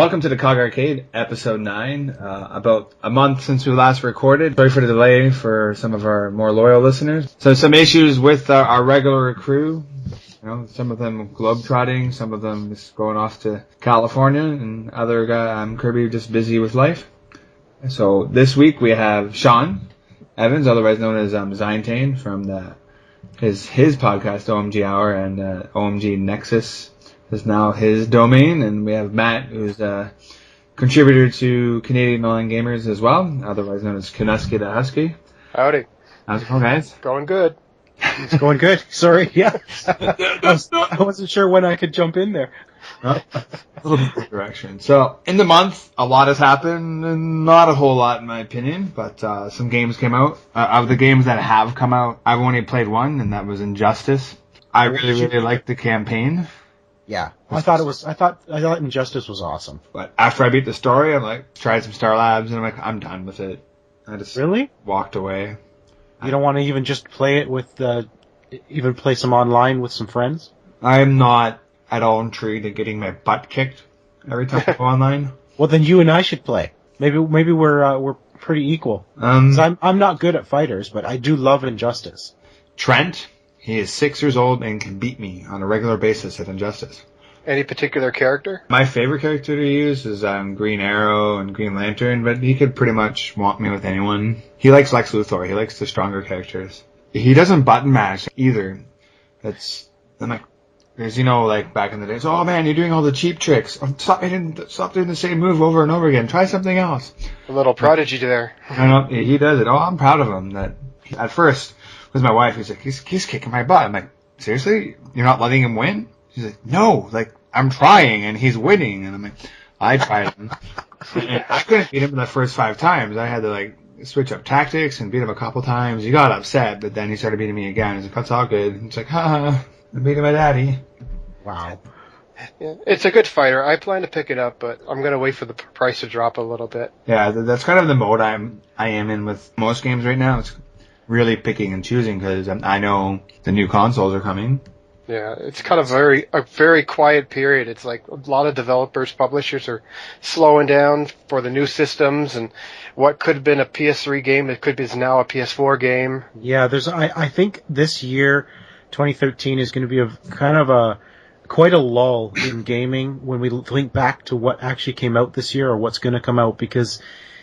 Welcome to the COG Arcade, episode 9. About a month since we last recorded. Sorry for the delay for some of our more loyal listeners. So some issues with our regular crew. You know, some of them globetrotting, some of them just going off to California, and other guy, Kirby, just busy with life. So this week we have Shawn Evans, otherwise known as Xiantayne, from his podcast OMG Hour, and OMG Nexus is now his domain, and we have Matt, who's a contributor to Canadian Online Gamers as well, otherwise known as Canusky the Husky. Howdy. How's it going, guys? Going good. It's going good. Sorry, yeah. I wasn't sure when I could jump in there. A little bit of direction. So, in the month, a lot has happened, and not a whole lot in my opinion, but some games came out. Of the games that have come out, I've only played one, and that was Injustice. I really liked the campaign. Yeah, I thought Injustice was awesome. But after I beat the story, I'm like, tried some Star Labs, and I'm like, I'm done with it. I just walked away. You don't want to even just play it with, even play some online with some friends? I'm not at all intrigued in getting my butt kicked every time I go online. Well, then you and I should play. Maybe we're pretty equal. 'Cause I'm not good at fighters, but I do love Injustice. Trent, he is 6 years old and can beat me on a regular basis at Injustice. Any particular character? My favorite character to use is Green Arrow and Green Lantern, but he could pretty much walk me with anyone. He likes Lex Luthor. He likes the stronger characters. He doesn't button mash either. I'm like, because, like back in the days, oh man, you're doing all the cheap tricks. Stop doing the same move over and over again. Try something else. A little prodigy there. I know, he does it. Oh, I'm proud of him. That at first, with my wife, he's like, he's kicking my butt. I'm like, seriously? You're not letting him win? She's like, no, I'm trying, and he's winning. And I'm like, I tried him. And I couldn't beat him the first 5 times. I had to, switch up tactics and beat him a couple times. He got upset, but then he started beating me again. He's like, that's all good. He's like, I beat my daddy. Wow. Yeah, it's a good fighter. I plan to pick it up, but I'm going to wait for the price to drop a little bit. Yeah, that's kind of the mode I am in with most games right now. It's really picking and choosing because I know the new consoles are coming. Yeah, it's kind of a very quiet period. It's like a lot of developers, publishers are slowing down for the new systems, and what could have been a PS3 game, is now a PS4 game. Yeah, I think this year, 2013, is going to be quite a lull in gaming when we think back to what actually came out this year or what's going to come out, because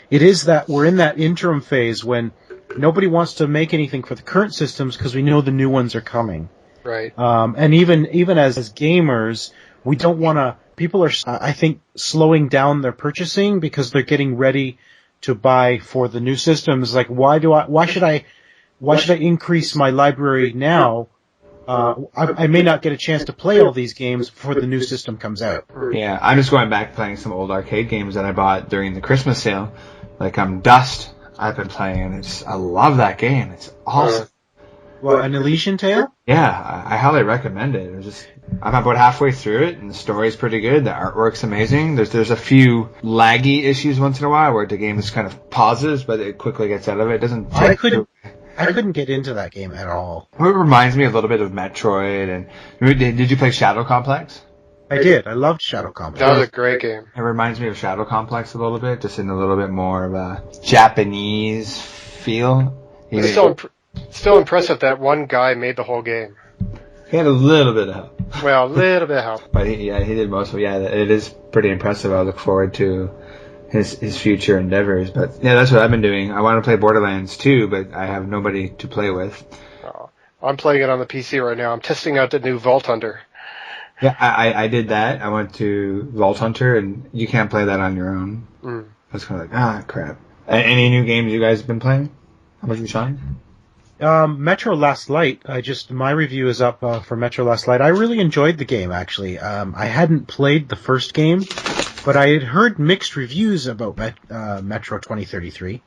it is that we're in that interim phase when nobody wants to make anything for the current systems because we know the new ones are coming. Right. And even as gamers, we don't want to. People are, I think, slowing down their purchasing because they're getting ready to buy for the new systems. Like, why should I increase my library now? I may not get a chance to play all these games before the new system comes out. Yeah, I'm just going back playing some old arcade games that I bought during the Christmas sale. Like Dust, I've been playing, and I love that game. It's awesome. What, an Elysian Tale? Yeah, I highly recommend it. I'm about halfway through it, and the story's pretty good. The artwork's amazing. There's a few laggy issues once in a while where the game just kind of pauses, but it quickly gets out of it. It doesn't. I couldn't get into that game at all. It reminds me a little bit of Metroid. And did you play Shadow Complex? I did. I loved Shadow Complex. That was a great game. It reminds me of Shadow Complex a little bit, just in a little bit more of a Japanese feel. Still impressive that one guy made the whole game. He had a little bit of help. Well, a little bit of help. But he did most of it. Yeah, it is pretty impressive. I look forward to his future endeavors. But yeah, that's what I've been doing. I want to play Borderlands 2, but I have nobody to play with. Oh, I'm playing it on the PC right now. I'm testing out the new Vault Hunter. Yeah, I did that. I went to Vault Hunter, and you can't play that on your own. I was kind of like, crap. Any new games you guys have been playing? How about you, Shawn? Metro Last Light. My review is up for Metro Last Light. I really enjoyed the game, actually. I hadn't played the first game, but I had heard mixed reviews about Metro 2033.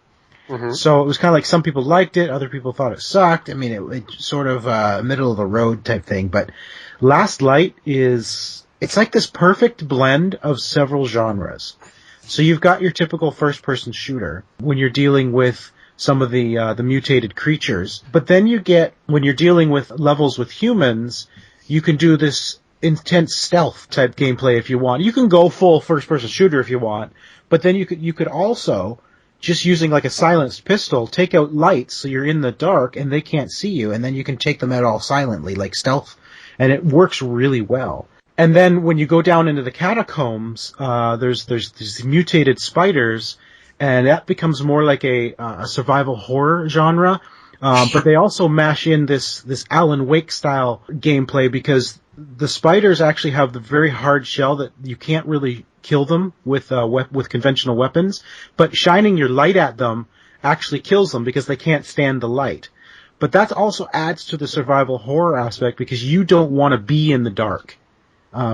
Mm-hmm. So it was kind of like some people liked it, other people thought it sucked. I mean, it sort of middle of the road type thing. But Last Light it's like this perfect blend of several genres. So you've got your typical first-person shooter when you're dealing with some of the mutated creatures. But then when you're dealing with levels with humans, you can do this intense stealth type gameplay if you want. You can go full first person shooter if you want, but then you could also, just using like a silenced pistol, take out lights so you're in the dark and they can't see you, and then you can take them out all silently, like stealth, and it works really well. And then when you go down into the catacombs, there's these mutated spiders, and that becomes more like a survival horror genre. But they also mash in this Alan Wake style gameplay, because the spiders actually have the very hard shell that you can't really kill them with conventional weapons, but shining your light at them actually kills them because they can't stand the light. But that also adds to the survival horror aspect, because you don't want to be in the dark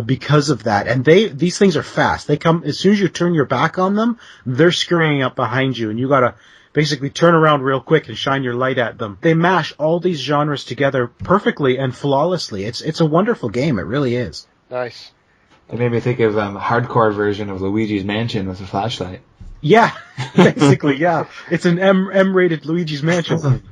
because of that. And these things are fast. They come as soon as you turn your back on them, they're scurrying up behind you, and you gotta basically turn around real quick and shine your light at them. They mash all these genres together perfectly and flawlessly. It's a wonderful game. It really is. Nice. It made me think of a hardcore version of Luigi's Mansion with a flashlight. Yeah, basically, yeah. It's an M-rated Luigi's Mansion.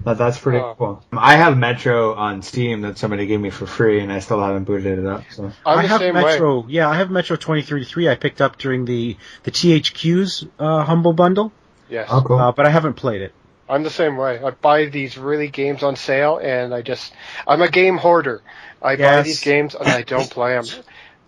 That's pretty cool. I have Metro on Steam that somebody gave me for free, and I still haven't booted it up. So I have Metro. Yeah, I have Metro 2033. I picked up during the THQ's Humble Bundle. Yes. Oh, cool. But I haven't played it. I'm the same way. I buy these really games on sale, and I'm a game hoarder. I buy these games and I don't play them.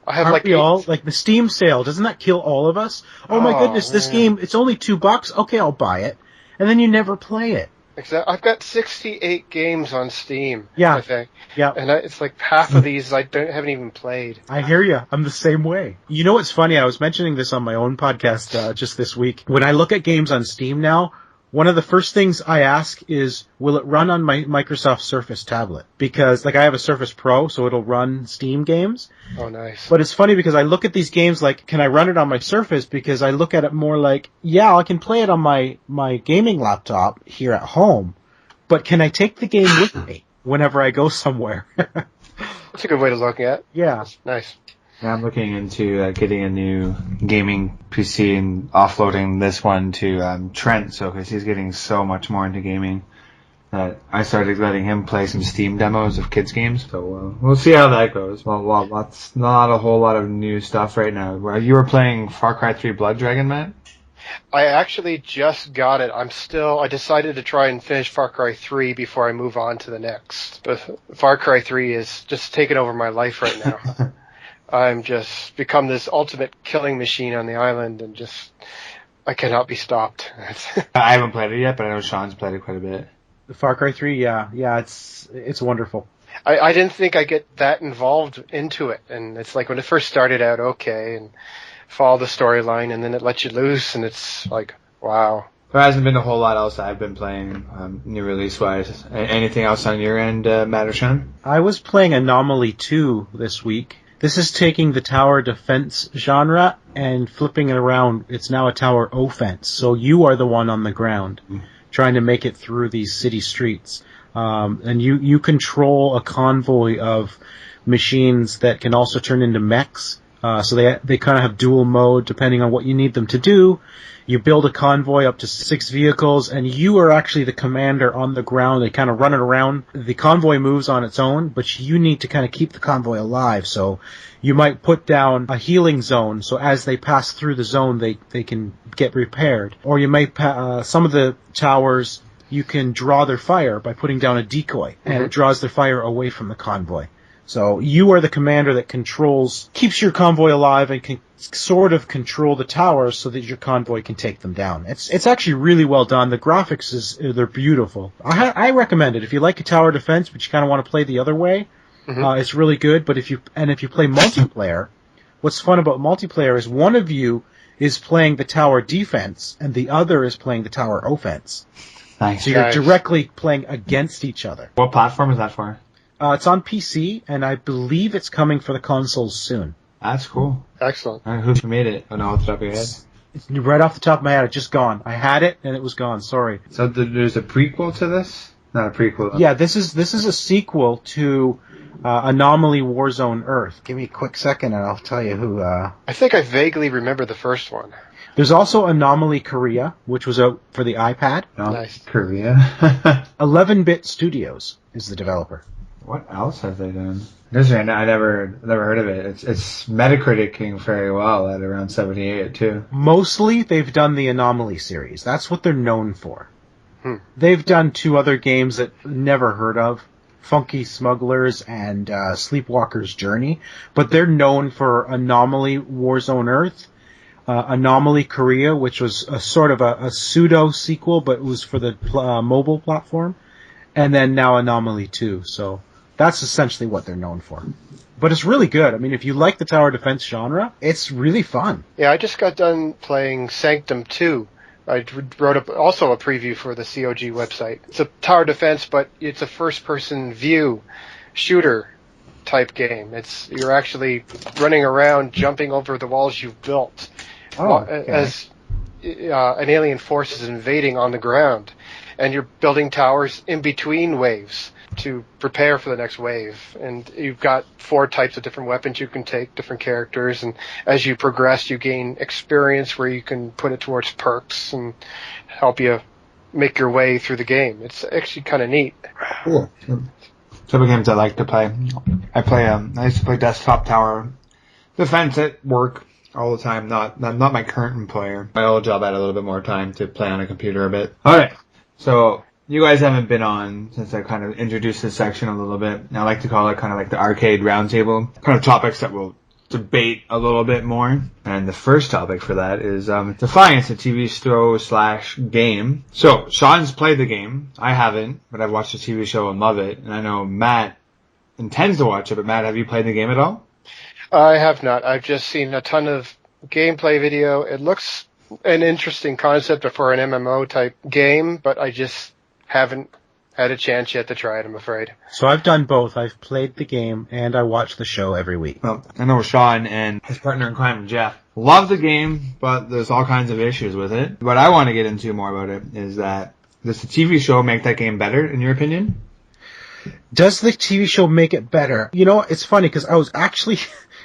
I have Aren't we all like the Steam sale? Doesn't that kill all of us? Oh my goodness, this game, it's only $2. Okay, I'll buy it. And then you never play it. Exactly. I've got 68 games on Steam. Yeah. I think. Yeah. And it's like half of these I haven't even played. I hear you. I'm the same way. You know what's funny? I was mentioning this on my own podcast just this week. When I look at games on Steam now, one of the first things I ask is, will it run on my Microsoft Surface tablet? Because, like, I have a Surface Pro, so it'll run Steam games. Oh, nice. But it's funny because I look at these games like, can I run it on my Surface? Because I look at it more like, yeah, I can play it on my gaming laptop here at home, but can I take the game with me whenever I go somewhere? That's a good way to look at it. Yeah. Nice. Yeah, I'm looking into getting a new gaming PC and offloading this one to Trent, because he's getting so much more into gaming that I started letting him play some Steam demos of kids games. So we'll see how that goes. Well, that's not a whole lot of new stuff right now. You were playing Far Cry 3 Blood Dragon, Matt? I actually just got it. I decided to try and finish Far Cry 3 before I move on to the next. But Far Cry 3 is just taking over my life right now. I'm just become this ultimate killing machine on the island, and I cannot be stopped. I haven't played it yet, but I know Shawn's played it quite a bit. The Far Cry 3, yeah, it's wonderful. I didn't think I'd get that involved into it, and it's like when it first started out, okay, and follow the storyline, and then it lets you loose, and it's like, wow. There hasn't been a whole lot else I've been playing, new release-wise. Anything else on your end, Matt or Shawn? I was playing Anomaly 2 this week. This is taking the tower defense genre and flipping it around. It's now a tower offense. So you are the one on the ground trying to make it through these city streets. And you control a convoy of machines that can also turn into mechs. So they kind of have dual mode depending on what you need them to do. You build a convoy up to 6 vehicles, and you are actually the commander on the ground. They kind of run it around. The convoy moves on its own, but you need to kind of keep the convoy alive. So you might put down a healing zone, so as they pass through the zone, they can get repaired. Or you might, some of the towers, you can draw their fire by putting down a decoy, and it draws their fire away from the convoy. So you are the commander that keeps your convoy alive and can sort of control the towers so that your convoy can take them down. It's actually really well done. The graphics they're beautiful. I recommend it if you like a tower defense, but you kind of want to play the other way. It's really good. But if you play multiplayer, what's fun about multiplayer is one of you is playing the tower defense and the other is playing the tower offense. Nice. So you're directly playing against each other. What platform is that for? It's on PC, and I believe it's coming for the consoles soon. That's cool. Excellent. Who made it? Oh, no, off the top of your head? It's right off the top of my head. It's just gone. I had it, and it was gone. Sorry. So there's a prequel to this? Not a prequel. Yeah, this is a sequel to Anomaly Warzone Earth. Give me a quick second, and I'll tell you who. I think I vaguely remember the first one. There's also Anomaly Korea, which was out for the iPad. No, Nice. Korea. 11-Bit Studios is the developer. What else have they done? This one, I never heard of it. It's Metacriticing very well at around 78 too. Mostly, they've done the Anomaly series. That's what they're known for. They've done 2 other games that never heard of, Funky Smugglers and Sleepwalker's Journey, but they're known for Anomaly Warzone Earth, Anomaly Korea, which was a sort of a pseudo sequel, but it was for the mobile platform, and then now Anomaly 2. So that's essentially what they're known for. But it's really good. I mean, if you like the tower defense genre, it's really fun. Yeah, I just got done playing Sanctum 2. I wrote also a preview for the COG website. It's a tower defense, but it's a first-person view shooter type game. You're actually running around, jumping over the walls you've built as an alien force is invading on the ground, and you're building towers in between waves to prepare for the next wave. And you've got 4 types of different weapons you can take, different characters, and as you progress, you gain experience where you can put it towards perks and help you make your way through the game. It's actually kind of neat. Cool. Some of the games I like to play. I used to play desktop tower defense at work all the time. Not my current employer. My old job I had a little bit more time to play on a computer a bit. Alright, so you guys haven't been on since I kind of introduced this section a little bit. I like to call it kind of like the arcade roundtable, kind of topics that we'll debate a little bit more. And the first topic for that is Defiance, a TV show / game. So, Shawn's played the game. I haven't, but I've watched the TV show and love it. And I know Matt intends to watch it, but Matt, have you played the game at all? I have not. I've just seen a ton of gameplay video. It looks an interesting concept for an MMO type game, but I just haven't had a chance yet to try it, I'm afraid. So I've done both. I've played the game, and I watch the show every week. Well, I know Shawn and his partner in crime, Jeff, love the game, but there's all kinds of issues with it. What I want to get into more about it is that, does the TV show make that game better, in your opinion? Does the TV show make it better? You know, it's funny, because I was actually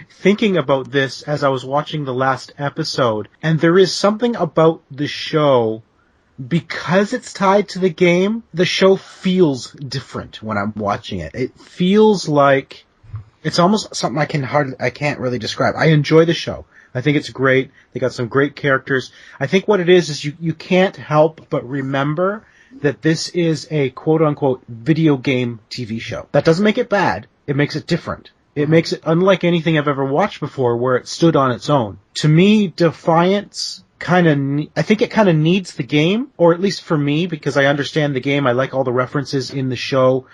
thinking about this as I was watching the last episode, and there is something about the show. Because it's tied to the game, the show feels different when I'm watching it. It feels like it's almost something I can't really describe. I enjoy the show. I think it's great. They got some great characters. I think what it is you can't help but remember that this is a quote-unquote video game TV show. That doesn't make it bad. It makes it different. It makes it unlike anything I've ever watched before where it stood on its own. To me, Defiance I think it kind of needs the game, or at least for me, because I understand the game. I like all the references in the show.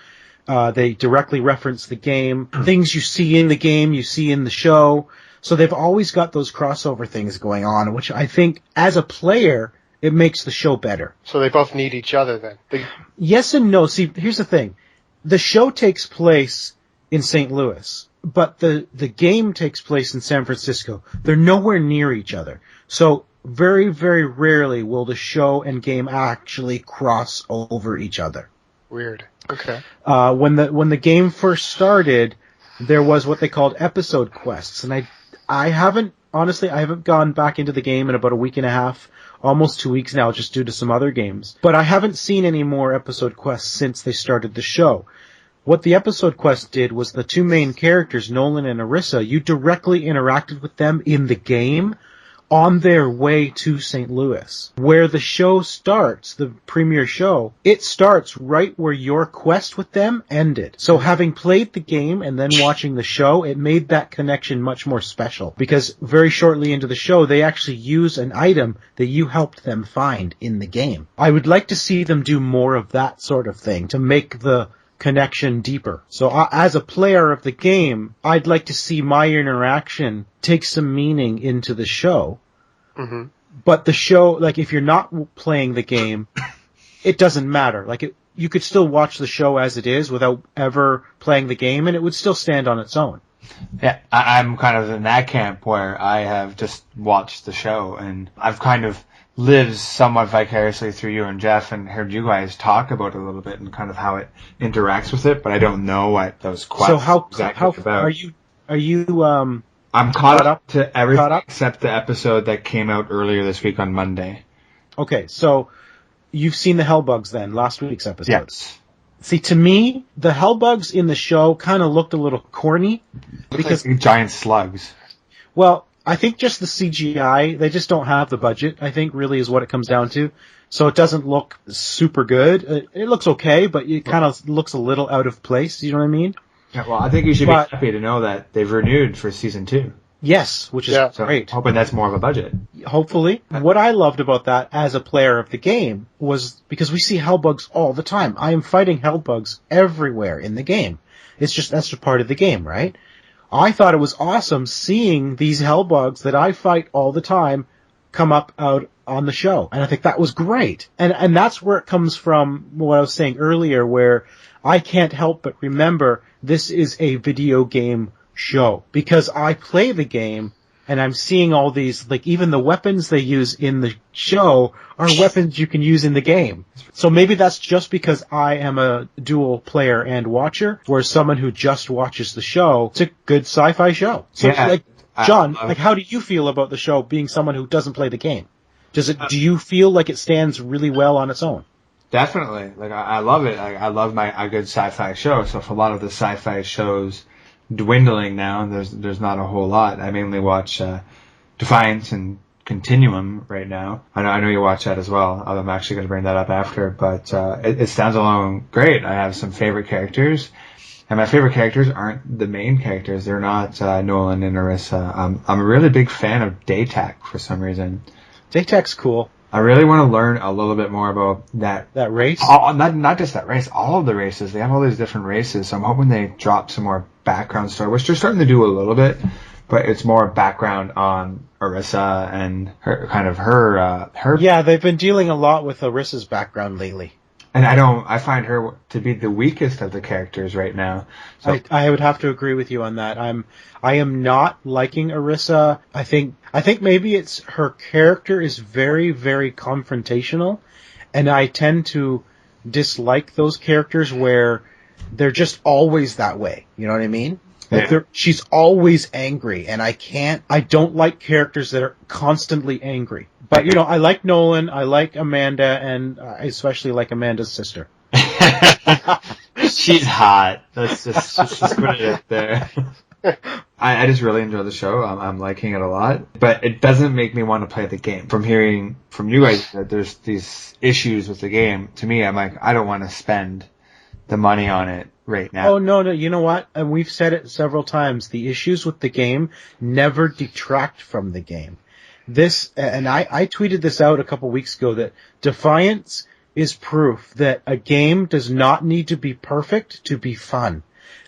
They directly reference the game. Things you see in the game, you see in the show. So they've always got those crossover things going on, which I think, as a player, it makes the show better. So they both need each other then? Yes and no. See, here's the thing. The show takes place in St. Louis, but the game takes place in San Francisco. They're nowhere near each other. So very, very rarely will the show and game actually cross over each other. Weird. Okay. When the game first started, there was what they called episode quests, and I haven't gone back into the game in about a week and a half, almost 2 weeks now, just due to some other games. But I haven't seen any more episode quests since they started the show. What the episode quest did was the 2 main characters, Nolan and Arissa, you directly interacted with them in the game on their way to St. Louis. Where the show starts, the premiere show, it starts right where your quest with them ended. So having played the game and then watching the show, it made that connection much more special. Because very shortly into the show, they actually use an item that you helped them find in the game. I would like to see them do more of that sort of thing to make the connection deeper. So as a player of the game, I'd like to see my interaction take some meaning into the show. Mm-hmm. But the show, like, if you're not playing the game, it doesn't matter. Like, you could still watch the show as it is without ever playing the game, and it would still stand on its own. Yeah, I'm kind of in that camp where I have just watched the show, and I've kind of lived somewhat vicariously through you and Jeff, and heard you guys talk about it a little bit and kind of how it interacts with it, but I don't know what those quests exactly about. Are you I'm caught up to everything except the episode that came out earlier this week on Monday. Okay, so you've seen the Hellbugs then, last week's episode. Yes. See, to me, the Hellbugs in the show kind of looked a little corny. Because like giant slugs. Well, I think just the CGI, they just don't have the budget, I think really is what it comes down to. So it doesn't look super good. It looks okay, but it kind of looks a little out of place, you know what I mean? Yeah, well, I think you should be happy to know that they've renewed for season 2. Yes, which is great. So hoping that's more of a budget. Hopefully. What I loved about that as a player of the game was because we see Hellbugs all the time. I am fighting Hellbugs everywhere in the game. That's just part of the game, right? I thought it was awesome seeing these Hellbugs that I fight all the time come up out on the show. And I think that was great. And that's where it comes from, what I was saying earlier, where I can't help but remember this is a video game show. Because I play the game, and I'm seeing all these, like, even the weapons they use in the show are weapons you can use in the game. So maybe that's just because I am a dual player and watcher, whereas someone who just watches the show, it's a good sci-fi show. So, like, John, like, how do you feel about the show being someone who doesn't play the game? Do you feel like it stands really well on its own? Definitely. Like, I love it. I love a good sci-fi show. So for a lot of the sci-fi shows dwindling now, there's not a whole lot. I mainly watch Defiance and Continuum right now. I know you watch that as well. I'm actually going to bring that up after, but it stands alone great. I have some favorite characters, and my favorite characters aren't the main characters. They're not Nolan and Orisa. I'm a really big fan of Daytak for some reason. Daytak's cool. I really want to learn a little bit more about that race. Not just that race, all of the races. They have all these different races, so I'm hoping they drop some more background story, which they're starting to do a little bit, but it's more background on Orisa and her. Yeah, they've been dealing a lot with Orisa's background lately. And I find her to be the weakest of the characters right now. So I would have to agree with you on that. I am not liking Orisa. I think maybe it's her character is very, very confrontational, and I tend to dislike those characters where they're just always that way. You know what I mean? Like she's always angry, and I don't like characters that are constantly angry. But, you know, I like Nolan, I like Amanda, and I especially like Amanda's sister. She's hot. Let's just put it up there. I just really enjoy the show. I'm liking it a lot. But it doesn't make me want to play the game. From hearing from you guys that there's these issues with the game, to me, I'm like, I don't want to spend the money on it right now. Oh, no, you know what? And we've said it several times. The issues with the game never detract from the game. And I tweeted this out a couple weeks ago, that Defiance is proof that a game does not need to be perfect to be fun.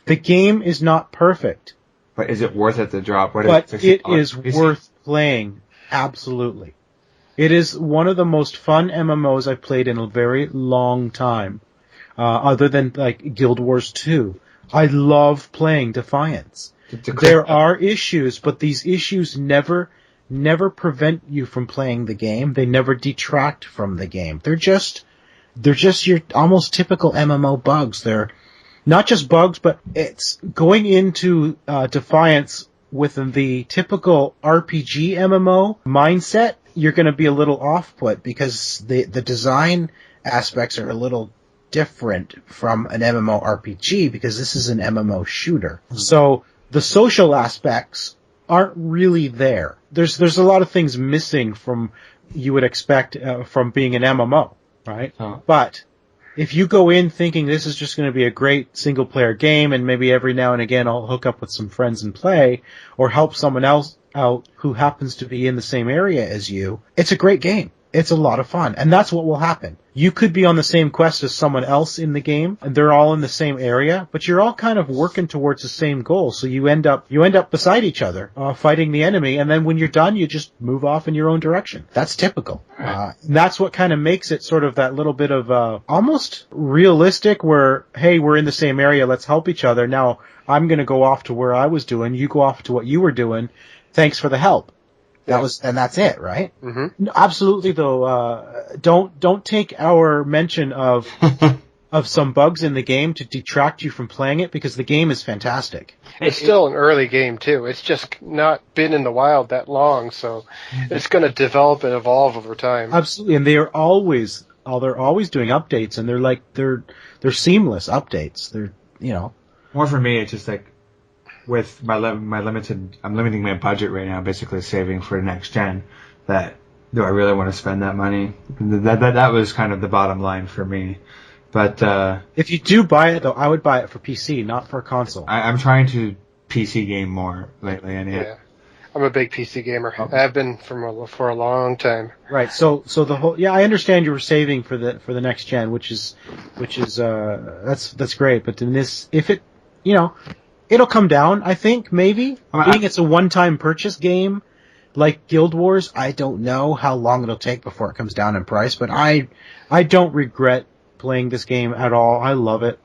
The game is not perfect. But is it worth it to drop? But it is worth playing. Absolutely. It is one of the most fun MMOs I've played in a very long time. Other than, like, Guild Wars 2. I love playing Defiance. There are issues, but these issues never prevent you from playing the game. They never detract from the game. They're just your almost typical MMO bugs. They're not just bugs, but it's going into Defiance with the typical RPG MMO mindset. You're going to be a little off-put because the design aspects are a little different from an MMORPG because this is an MMO shooter. So the social aspects aren't really there. There's a lot of things missing from you would expect from being an MMO, right? Oh. But if you go in thinking this is just going to be a great single player game and maybe every now and again I'll hook up with some friends and play or help someone else out who happens to be in the same area as you, it's a great game. It's a lot of fun. And that's what will happen. You could be on the same quest as someone else in the game, and they're all in the same area, but you're all kind of working towards the same goal. So you end up beside each other, fighting the enemy, and then when you're done, you just move off in your own direction. That's typical. That's what kind of makes it sort of that little bit of almost realistic where, hey, we're in the same area, let's help each other. Now, I'm going to go off to where I was doing, you go off to what you were doing. Thanks for the help. And that's it, right? Mm-hmm. Absolutely, though. Don't take our mention of some bugs in the game to detract you from playing it because the game is fantastic. It's still an early game too. It's just not been in the wild that long, so it's going to develop and evolve over time. Absolutely, and they are always they're always doing updates, and they're seamless updates. They're, More for me, it's just like with my limited, I'm limiting my budget right now, basically saving for next gen. That do I really want to spend that money? That was kind of the bottom line for me. But if you do buy it though, I would buy it for PC, not for console. I'm trying to PC game more lately, and Yeah. I'm a big PC gamer. I've been for a long time. Right. So the whole, I understand you were saving for the next gen, which is that's great. But in this, if it, it'll come down. I think maybe being it's a one-time purchase game like Guild Wars. I don't know how long it'll take before it comes down in price, but I don't regret playing this game at all. I love it.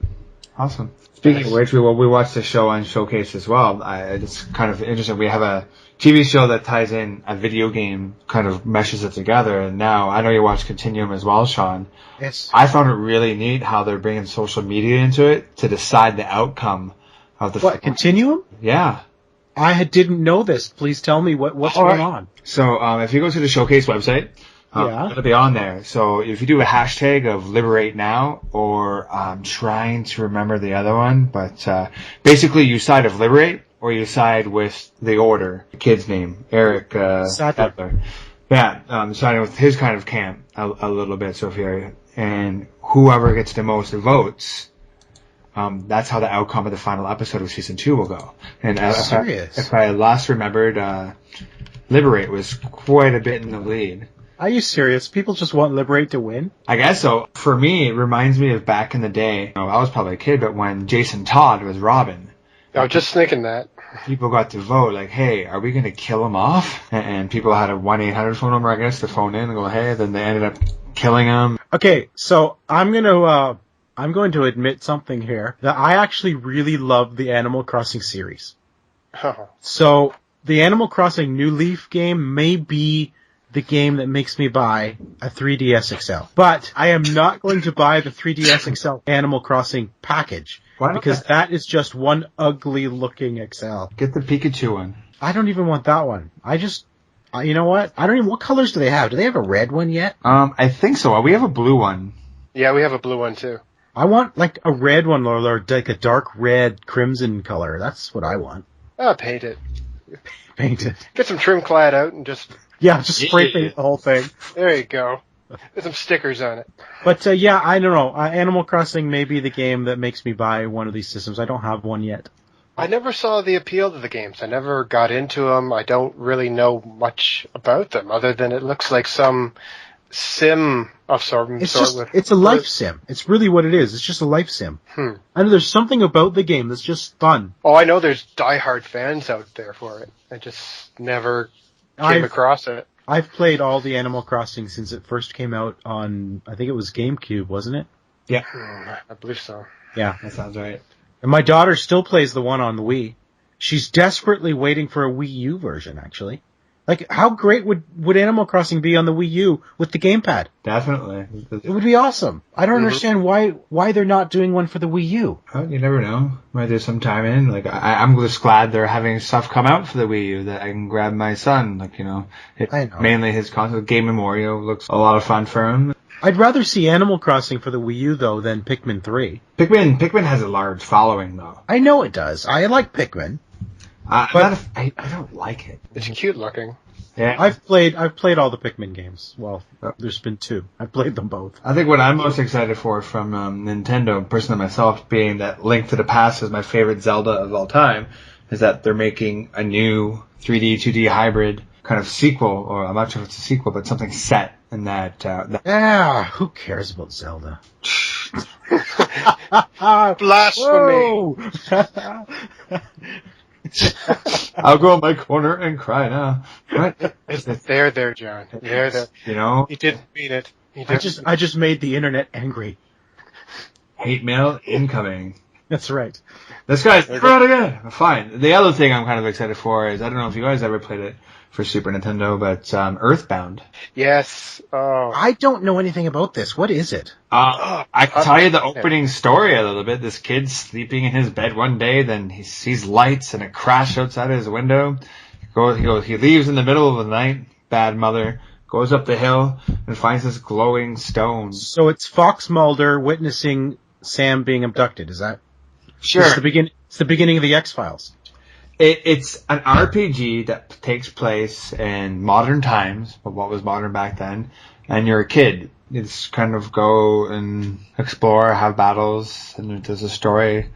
Awesome. Speaking of which, we watched the show on Showcase as well. It's kind of interesting. We have a TV show that ties in a video game, kind of meshes it together. And now, I know you watch Continuum as well, Shawn. Yes. I found it really neat how they're bringing social media into it to decide the outcome of the... What, Continuum? Yeah. I didn't know this. Please tell me what's going on. So, if you go to the Showcase website... it'll be on there. So if you do a hashtag of Liberate Now, or I'm trying to remember the other one, but basically you side of Liberate, or you side with the Order, the kid's name, Eric Sadler. Yeah, siding with his kind of camp a little bit. So and whoever gets the most votes, that's how the outcome of the final episode of season 2 will go. And if I last remembered, Liberate was quite a bit in the lead. Are you serious? People just want Liberate to win? I guess so. For me, it reminds me of back in the day. I was probably a kid, but when Jason Todd was Robin. I was just thinking that. People got to vote, like, hey, are we going to kill him off? And people had a 1-800 phone number, I guess, to phone in and go, hey, then they ended up killing him. Okay, so I'm going to admit something here, that I actually really love the Animal Crossing series. Oh. So, the Animal Crossing New Leaf game may be the game that makes me buy a 3DS XL. But I am not going to buy the 3DS XL Animal Crossing package. Why? Because that is just one ugly looking XL. Get the Pikachu one. I don't even want that one. You know what? What colors do they have? Do they have a red one yet? I think so. We have a blue one. Yeah, we have a blue one too. I want like a red one, or like a dark red crimson color. That's what I want. Paint it. Paint it. Get some trim clad out and just... Yeah, just spray paint the whole thing. There you go. Get some stickers on it. But I don't know. Animal Crossing may be the game that makes me buy one of these systems. I don't have one yet. I never saw the appeal to the games. I never got into them. I don't really know much about them, other than it looks like some sim of some sort. It's a life sim. It's really what it is. It's just a life sim. I know there's something about the game that's just fun. Oh, I know there's diehard fans out there for it. I just never came across it. I've played all the Animal Crossing since it first came out on, I think it was GameCube, wasn't it? Yeah. I believe so. Yeah, that sounds right. And my daughter still plays the one on the Wii. She's desperately waiting for a Wii U version, actually. Like, how great would Animal Crossing be on the Wii U with the gamepad? Definitely. It would be awesome. I don't understand why they're not doing one for the Wii U. Well, you never know. Might there's some time in. Like, I'm just glad they're having stuff come out for the Wii U that I can grab my son. Like, I know. Mainly his console. Game & Mario looks a lot of fun for him. I'd rather see Animal Crossing for the Wii U, though, than Pikmin 3. Pikmin has a large following, though. I know it does. I like Pikmin. But I don't like it. It's cute looking. Yeah. I've played all the Pikmin games. Well, there's been 2. I've played them both. I think what I'm most excited for from Nintendo, personally myself, being that Link to the Past is my favorite Zelda of all time, is that they're making a new 3D, 2D hybrid kind of sequel, or I'm not sure if it's a sequel, but something set in that... who cares about Zelda? Blasphemy! I'll go in my corner and cry now. What? There, John. There. He didn't mean it. I just made the internet angry. Hate mail incoming. That's right. This guy's never out again. Fine. The other thing I'm kind of excited for is, I don't know if you guys ever played it for Super Nintendo, but Earthbound. Yes. Oh. I don't know anything about this. What is it? I can tell you the opening story a little bit. This kid's sleeping in his bed one day, then he sees lights and a crash outside his window. He leaves in the middle of the night. Bad mother goes up the hill and finds this glowing stone. So it's Fox Mulder witnessing Sam being abducted. Is that? Sure. It's the beginning of the X-Files. It's an RPG that takes place in modern times, but what was modern back then, and you're a kid. It's kind of go and explore, have battles, and there's a story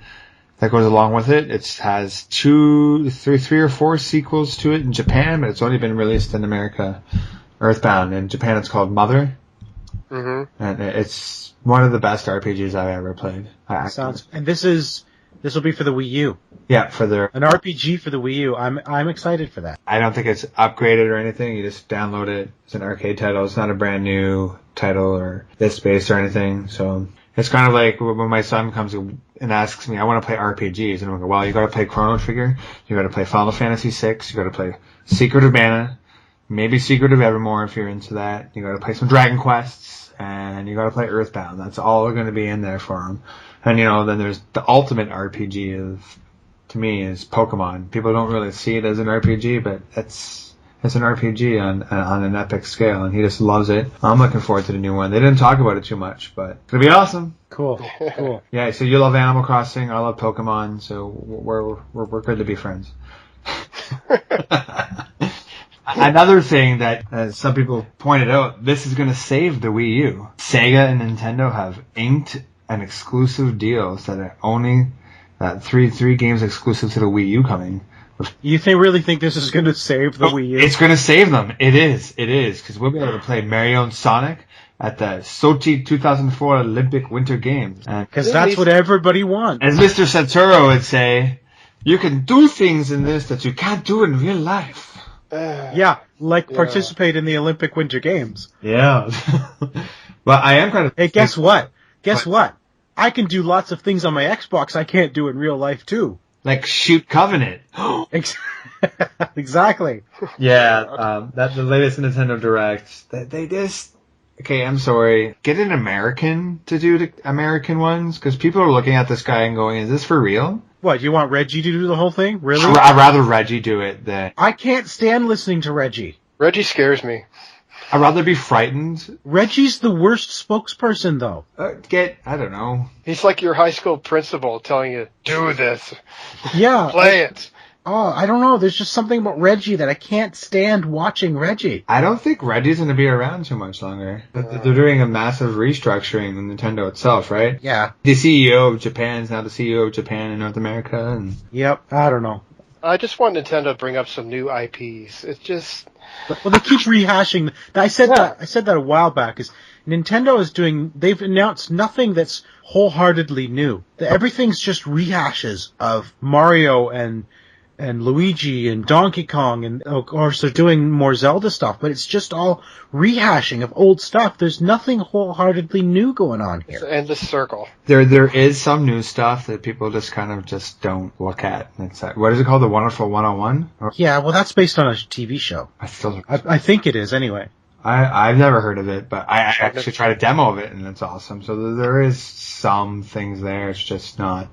that goes along with it. It has three or four sequels to it in Japan, but it's only been released in America, Earthbound. In Japan, it's called Mother. Mm-hmm. And it's one of the best RPGs I've ever played. And this will be for the Wii U. Yeah, an RPG for the Wii U. I'm excited for that. I don't think it's upgraded or anything. You just download it. It's an arcade title. It's not a brand new title or disc-based or anything. So it's kind of like when my son comes and asks me, I want to play RPGs. And I'm like, well, you got to play Chrono Trigger. You got to play Final Fantasy VI. You got to play Secret of Mana. Maybe Secret of Evermore if you're into that. You got to play some Dragon Quests. And you got to play Earthbound. That's all going to be in there for them. And, then there's the ultimate RPG to me, is Pokemon. People don't really see it as an RPG, but it's an RPG on an epic scale, and he just loves it. I'm looking forward to the new one. They didn't talk about it too much, but it's going to be awesome. Cool. Yeah, so you love Animal Crossing, I love Pokemon, so we're good to be friends. Another thing that, as some people pointed out, this is going to save the Wii U. Sega and Nintendo have inked an exclusive deal so that only three games exclusive to the Wii U coming. You really think this is going to save the Wii U? It's going to save them. It is, because we'll be able to play Mario and Sonic at the Sochi 2004 Olympic Winter Games. Because that's what everybody wants. As Mr. Satoru would say, you can do things in this that you can't do in real life. Participate in the Olympic Winter Games. Yeah. But I am kind of... Hey, guess what? What? I can do lots of things on my Xbox I can't do in real life, too. Like shoot Covenant. Exactly. Yeah, that's the latest Nintendo Direct. They just... Okay, I'm sorry. Get an American to do the American ones, because people are looking at this guy and going, is this for real? What, you want Reggie to do the whole thing? Really? I'd rather Reggie do it than... I can't stand listening to Reggie. Reggie scares me. I'd rather be frightened. Reggie's the worst spokesperson, though. I don't know. He's like your high school principal telling you, do this. Yeah. Play it. Oh, I don't know. There's just something about Reggie that I can't stand watching Reggie. I don't think Reggie's going to be around too much longer. They're doing a massive restructuring in Nintendo itself, right? Yeah. The CEO of Japan is now the CEO of Japan in North America. And Yep. I don't know. I just want Nintendo to bring up some new IPs. It's just... Well, they keep rehashing. I said that a while back. Is Nintendo is doing? They've announced nothing that's wholeheartedly new. Everything's just rehashes of Mario and Luigi and Donkey Kong, and of course they're doing more Zelda stuff. But it's just all rehashing of old stuff. There's nothing wholeheartedly new going on here. It's an endless circle. There is some new stuff that people just don't look at. It's what is it called? The Wonderful 101? Yeah, well, that's based on a TV show. I think it is anyway. I've never heard of it, but I actually tried a demo of it, and it's awesome. So there is some things there. It's just not.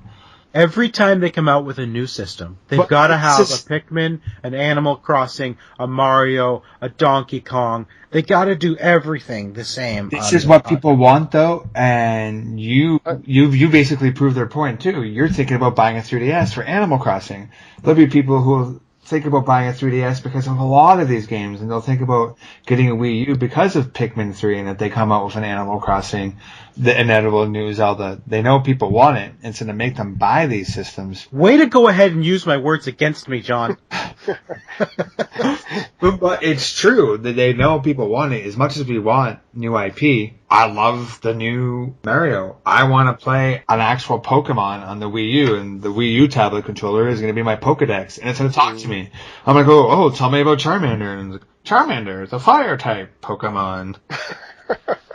Every time they come out with a new system, they've got to have a Pikmin, an Animal Crossing, a Mario, a Donkey Kong. They got to do everything the same. This is what people want, though, and you basically proved their point too. You're thinking about buying a 3DS for Animal Crossing. There'll be people who will think about buying a 3DS because of a lot of these games, and they'll think about getting a Wii U because of Pikmin 3 and that they come out with an Animal Crossing, the inedible new Zelda. They know people want it, and so to make them buy these systems. Way to go ahead and use my words against me, John. But it's true that they know people want it. As much as we want new IP, I love the new Mario. I want to play an actual Pokemon on the Wii U, and the Wii U tablet controller is going to be my Pokedex, and it's going to talk to me. I'm going to go, tell me about Charmander. And Charmander is a fire type Pokemon.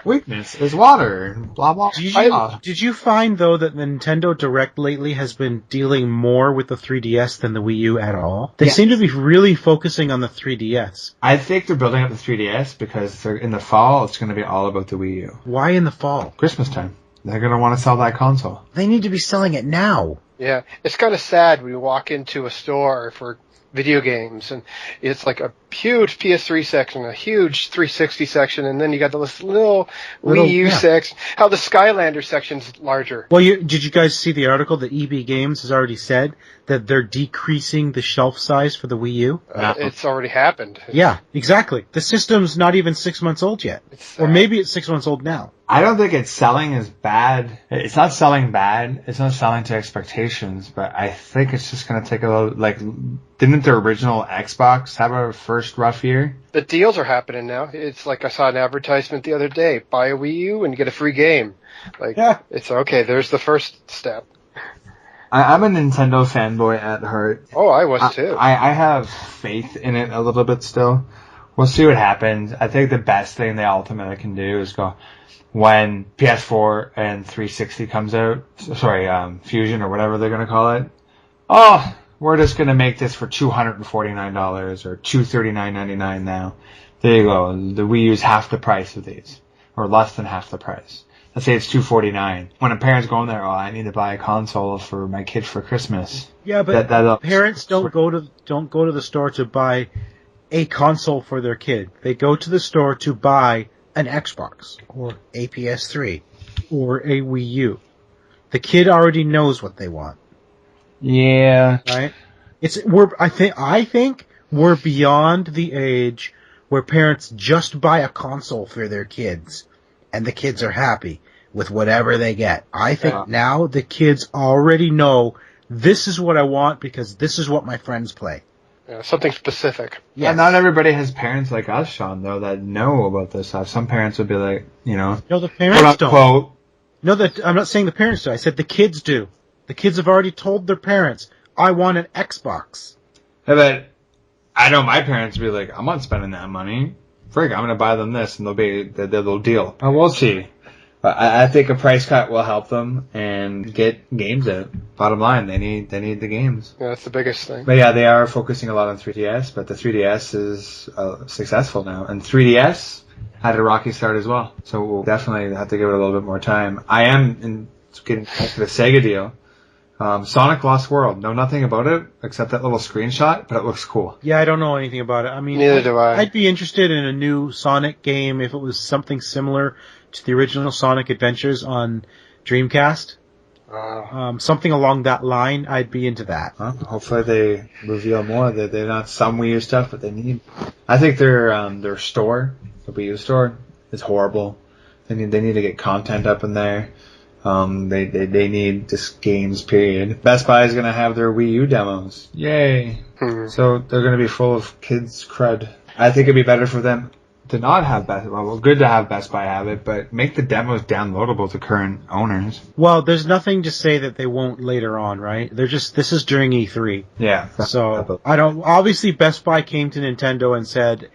Weakness is water, blah, blah, blah. Did you find, though, that the Nintendo Direct lately has been dealing more with the 3DS than the Wii U at all? They seem to be really focusing on the 3DS. I think they're building up the 3DS because in the fall, it's going to be all about the Wii U. Why in the fall? Christmas time. They're going to want to sell that console. They need to be selling it now. Yeah, it's kind of sad when you walk into a store for video games, and it's like a huge PS3 section, a huge 360 section, and then you got this little Wii U section. How the Skylander section's larger. Well, did you guys see the article that EB Games has already said that they're decreasing the shelf size for the Wii U? It's already happened. Yeah, exactly. The system's not even 6 months old yet. Or maybe it's 6 months old now. I don't think it's selling as bad. It's not selling bad. It's not selling to expectations, but I think it's just going to take a little, like, didn't the original Xbox have a first rough year? The deals are happening now. It's like I saw an advertisement the other day. Buy a Wii U and get a free game. Like, It's okay. There's the first step. I'm a Nintendo fanboy at heart. Oh, I was too. I have faith in it a little bit still. We'll see what happens. I think the best thing they ultimately can do is go, when PS4 and 360 comes out, Fusion or whatever they're going to call it, we're just going to make this for $249 or $239.99 now. There you go. The Wii U's half the price of these, or less than half the price. Let's say it's $249. When a parent's going there, I need to buy a console for my kid for Christmas. Yeah, but parents don't go to the store to buy a console for their kid. They go to the store to buy an Xbox or a PS3 or a Wii U. The kid already knows what they want. Yeah. Right? I think we're beyond the age where parents just buy a console for their kids and the kids are happy with whatever they get. I think now the kids already know this is what I want because this is what my friends play. Yeah, something specific. Yeah, not everybody has parents like us, Shawn, though, that know about this stuff. Some parents would be like, No, the parents don't. No, I'm not saying the parents do. I said the kids do. The kids have already told their parents, I want an Xbox. Yeah, but I know my parents would be like, I'm not spending that money. Frig, I'm going to buy them this, and they'll deal. We'll see. But I think a price cut will help them and get games out. Bottom line, they need the games. Yeah, that's the biggest thing. But yeah, they are focusing a lot on 3DS, but the 3DS is successful now. And 3DS had a rocky start as well. So we'll definitely have to give it a little bit more time. I am getting back to the Sega deal. Sonic Lost World. Know nothing about it except that little screenshot, but it looks cool. Yeah, I don't know anything about it. I mean, neither do I. I'd be interested in a new Sonic game if it was something similar to the original Sonic Adventures on Dreamcast. Something along that line, I'd be into that. Hopefully they reveal more. They're not some Wii U stuff, but they need. I think their store, the Wii U store, is horrible. They need to get content up in there. They need just games, period. Best Buy is going to have their Wii U demos. Yay. So they're going to be full of kids' crud. I think it'd be better for them to not have Best Buy. Well, good to have Best Buy have it, but make the demos downloadable to current owners. Well, there's nothing to say that they won't later on, right? This is during E3. Yeah. So, obviously Best Buy came to Nintendo and said,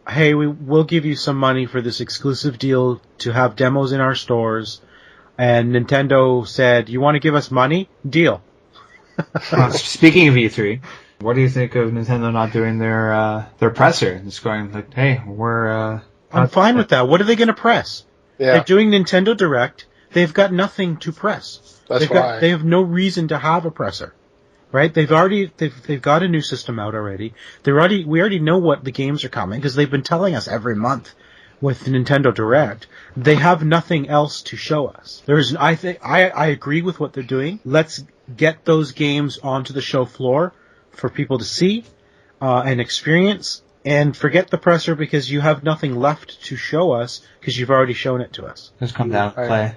hey, we'll give you some money for this exclusive deal to have demos in our stores. And Nintendo said, you want to give us money? Deal. Speaking of E3, what do you think of Nintendo not doing their presser? Just going like, hey, we're... I'm fine with that. What are they going to press? Yeah. They're doing Nintendo Direct. They've got nothing to press. They have no reason to have a presser. Right? They've got a new system out already. We already know what the games are coming because they've been telling us every month. With Nintendo Direct, they have nothing else to show us. I agree with what they're doing. Let's get those games onto the show floor for people to see and experience, and forget the presser because you have nothing left to show us because you've already shown it to us. Just come down and play.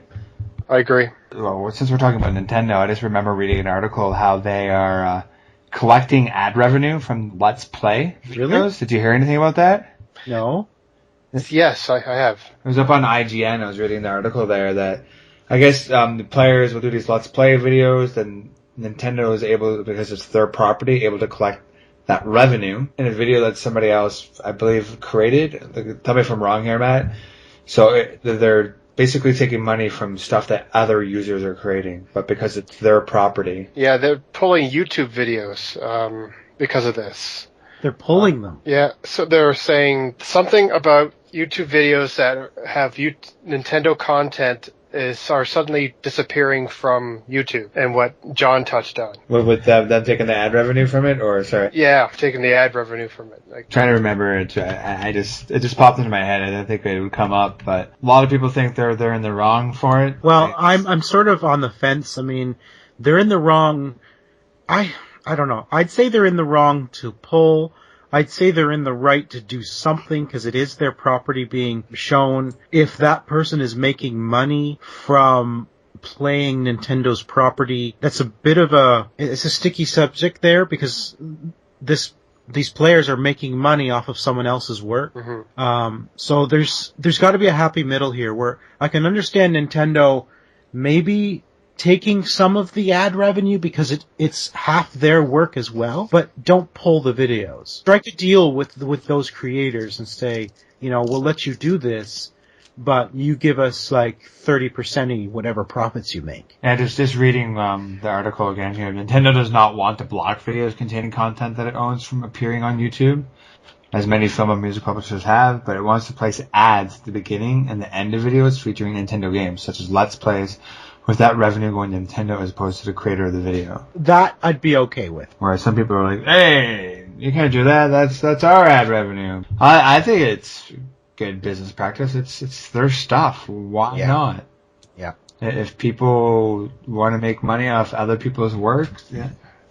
I agree. Well, since we're talking about Nintendo, I just remember reading an article how they are collecting ad revenue from Let's Play videos. Really? Did you hear anything about that? No. Yes, I have. It was up on IGN. I was reading the article there that I guess the players will do these Let's Play videos, then Nintendo is able, because it's their property, able to collect that revenue in a video that somebody else, I believe, created. Tell me if I'm wrong here, Matt. So they're basically taking money from stuff that other users are creating, but because it's their property. Yeah, they're pulling YouTube videos because of this. They're pulling them. Yeah, so they're saying something about YouTube videos that have Nintendo content are suddenly disappearing from YouTube, and what John touched on. With them taking the ad revenue from it, or sorry? Yeah, taking the ad revenue from it. Like, Trying to remember it. It just popped into my head. I didn't think it would come up, but a lot of people think they're in the wrong for it. Well, I'm sort of on the fence. I mean, they're in the wrong. I don't know. I'd say they're in the wrong to pull. I'd say they're in the right to do something because it is their property being shown. If that person is making money from playing Nintendo's property, that's a bit of it's a sticky subject there because these players are making money off of someone else's work. Mm-hmm. So there's got to be a happy middle here where I can understand Nintendo maybe taking some of the ad revenue because it's half their work as well, but don't pull the videos. Strike a deal with those creators and say, we'll let you do this, but you give us like 30% of whatever profits you make. Yeah, just reading the article again here. Nintendo does not want to block videos containing content that it owns from appearing on YouTube, as many film and music publishers have, but it wants to place ads at the beginning and the end of videos featuring Nintendo games, such as Let's Plays, with that revenue going to Nintendo as opposed to the creator of the video. That I'd be okay with. Whereas some people are like, hey, you can't do that, that's our ad revenue. I think it's good business practice. It's their stuff. Why not? Yeah. If people want to make money off other people's work,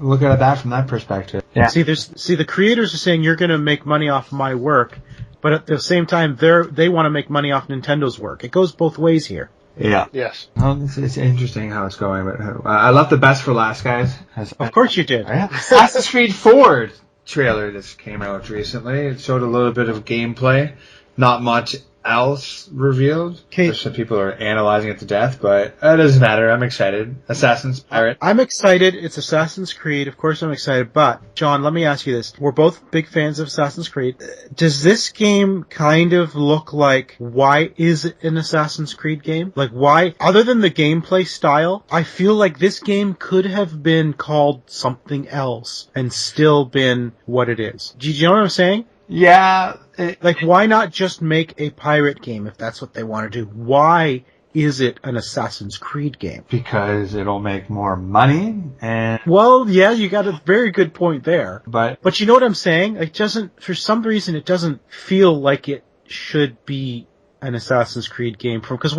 look at that from that perspective. Yeah. See, the creators are saying you're going to make money off my work, but at the same time, they want to make money off Nintendo's work. It goes both ways here. Yeah. Yes. Well, it's interesting how it's going, but I left the best for last, guys. Of course you did. Assassin's Creed 4 trailer just came out recently. It showed a little bit of gameplay. Not much else revealed. Just some people are analyzing it to death, but it doesn't matter. I'm excited. Assassin's Pirate. I'm excited. It's Assassin's Creed. Of course I'm excited. But, John, let me ask you this. We're both big fans of Assassin's Creed. Does this game kind of look like, why is it an Assassin's Creed game? Like, why, other than the gameplay style, I feel like this game could have been called something else and still been what it is. Do you know what I'm saying? Yeah. Why not just make a pirate game if that's what they want to do? Why is it an Assassin's Creed game? Because it'll make more money and... Well, yeah, you got a very good point there. But you know what I'm saying? It doesn't, for some reason, it doesn't feel like it should be an Assassin's Creed game because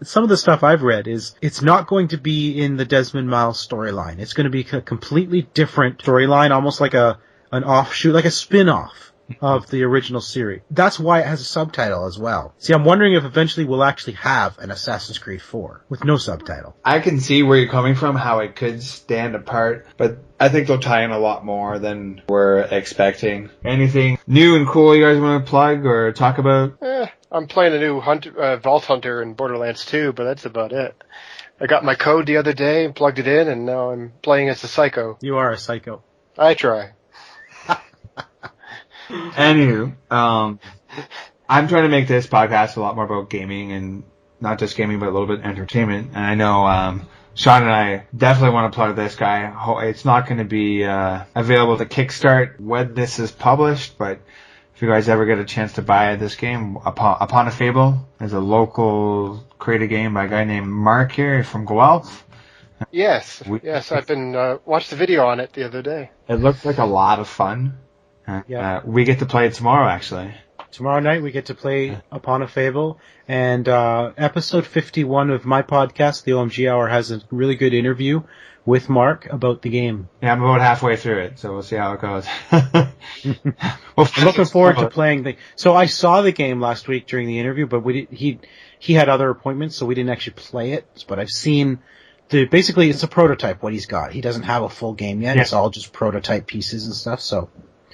some of the stuff I've read is it's not going to be in the Desmond Miles storyline. It's going to be a completely different storyline, almost like an offshoot, like a spin-off of the original series. That's why it has a subtitle as well. See, I'm wondering if eventually we'll actually have an Assassin's Creed 4 with no subtitle. I can see where you're coming from, how it could stand apart, but I think they'll tie in a lot more than we're expecting. Anything new and cool you guys want to plug or talk about? I'm playing a new Vault Hunter in Borderlands 2, but that's about it. I got my code the other day and plugged it in, and now I'm playing as a psycho. You are a psycho. I try. Anywho, I'm trying to make this podcast a lot more about gaming and not just gaming, but a little bit of entertainment. And I know Shawn and I definitely want to plug this guy. It's not going to be available to Kickstart when this is published, but if you guys ever get a chance to buy this game, Upon a Fable is a local creative game by a guy named Mark here from Guelph. Yes, I've been watched the video on it the other day. It looked like a lot of fun. We get to play it tomorrow, actually. Tomorrow night we get to play Upon a Fable, and episode 51 of my podcast, the OMG Hour, has a really good interview with Mark about the game. Yeah, I'm about halfway through it, so we'll see how it goes. I'm looking forward to playing So I saw the game last week during the interview, but he had other appointments, so we didn't actually play it. But I've seen basically it's a prototype what he's got. He doesn't have a full game yet. Yeah. It's all just prototype pieces and stuff. So.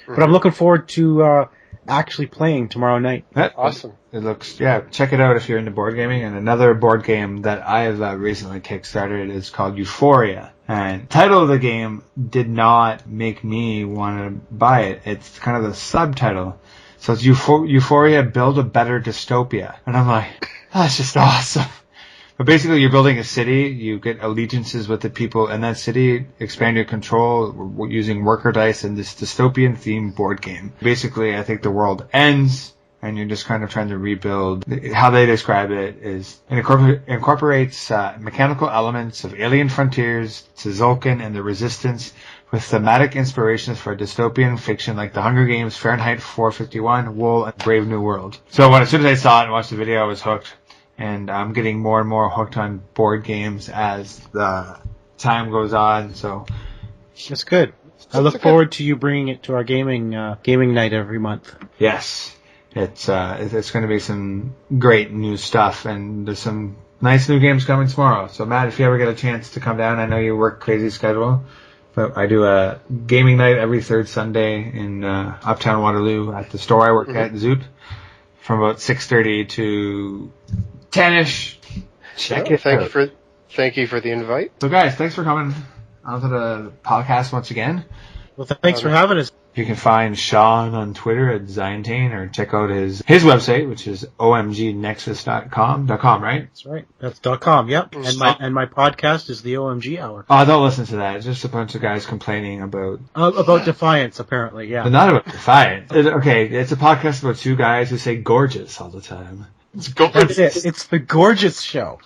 But I'm looking forward to actually playing tomorrow night. Awesome. It looks, check it out if you're into board gaming. And another board game that I have recently kickstarted is called Euphoria. And the title of the game did not make me want to buy it. It's kind of the subtitle. So it's Euphoria, Build a Better Dystopia. And I'm like, that's just awesome. But basically, you're building a city, you get allegiances with the people in that city, expand your control using worker dice in this dystopian-themed board game. Basically, I think the world ends, and you're just kind of trying to rebuild. How they describe it is it incorporates mechanical elements of Alien Frontiers, Tzolk'in, and the Resistance, with thematic inspirations for dystopian fiction like The Hunger Games, Fahrenheit 451, Wool, and Brave New World. So as soon as I saw it and watched the video, I was hooked. And I'm getting more and more hooked on board games as the time goes on. So That's good. I look forward to you bringing it to our gaming night every month. yes, it's going to be some great new stuff, and there's some nice new games coming tomorrow. So Matt, if you ever get a chance to come down, I know you work crazy schedule, but I do a gaming night every third Sunday in Uptown Waterloo at the store I work at, Zoot, from about 6:30 to 10ish. Check it out. Thank you for the invite. So guys, thanks for coming onto the podcast once again. Well, thanks for having us. You can find Shawn on Twitter at Xiantayne, or check out his website, which is omgnexus.com, right? That's right. That's .com, yep. And my podcast is the OMG Hour. Oh, don't listen to that. It's just a bunch of guys complaining about Defiance, apparently, yeah. But not about Defiance. It's a podcast about two guys who say gorgeous all the time. It's gorgeous. That's it. It's the gorgeous show.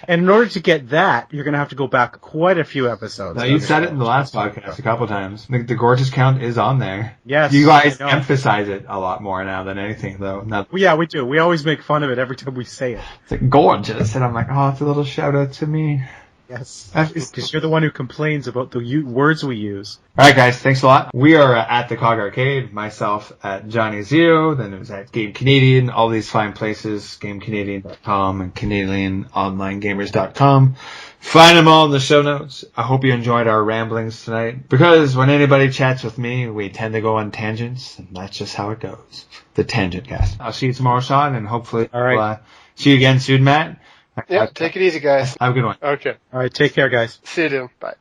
And in order to get that, you're going to have to go back quite a few episodes. Now, you said it in the last podcast a couple times. The gorgeous count is on there. Yes. You guys emphasize it a lot more now than anything, though. Yeah, we do. We always make fun of it every time we say it. It's like gorgeous, and I'm like, oh, it's a little shout out to me. Yes. Because you're the one who complains about the words we use. All right, guys. Thanks a lot. We are at the COG Arcade. Myself at Johnny Zero. Then it was at Game Canadian. All these fine places. GameCanadian.com and CanadianOnlineGamers.com. Find them all in the show notes. I hope you enjoyed our ramblings tonight. Because when anybody chats with me, we tend to go on tangents, and that's just how it goes. The tangent, guys. I'll see you tomorrow, Shawn, and hopefully we'll see you again soon, Matt. Yeah, take it easy, guys. Have a good one. Okay. All right, take care, guys. See you soon. Bye.